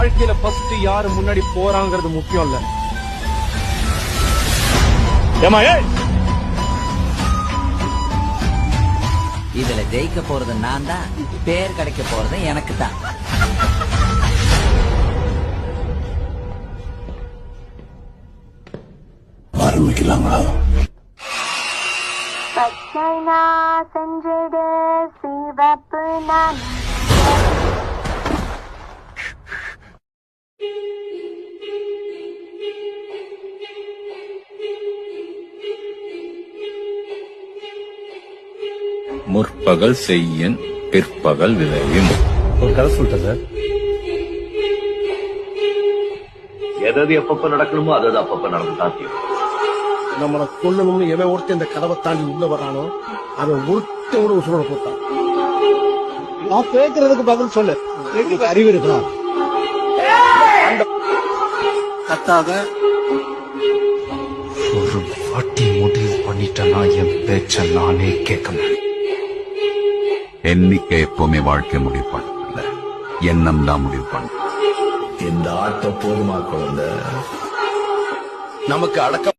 வாழ்க்கையில ஃபர்ஸ்ட் யாரு முன்னாடி போறாங்கிறது முக்கியம் இல்ல. இதுல ஜெயிக்க போறது நான் தான், பேர் கிடைக்க போறது எனக்கு தான். ஆரம்பிக்கலாங்களா? பச்சைனா செஞ்சிடு சிவப்பு நான் முற்பகல் செய்யன் பிற்பகல் விளையும். ஒரு கதை சொல்லிட்டேன் சார். எதாவது எப்பப்ப நடக்கணுமோ அது அப்பப்ப நடந்து சாத்தியம். நம்மளை கொல்லணும்னு எவன் ஒருத்தன் இந்த கதவை தாண்டி உள்ள வரானோ அவன் ஒருத்தன் கூட உசுரோட போட்டான். நான் கேட்கறதுக்கு பதில் சொல்லு. அறிவு இருக்கலாம். கத்தாத ஒரு வாட்டி முடிவு பண்ணிட்டேன்னா என் பேச்ச நானே கேட்கணும். எண்ணிக்கை எப்பவுமே வாழ்க்கை முடிவு பண்ணல, எண்ணம் தான் முடிவு பண்ண. இந்த ஆட்டம் போதுமா குழந்தை? நமக்கு அடக்கம்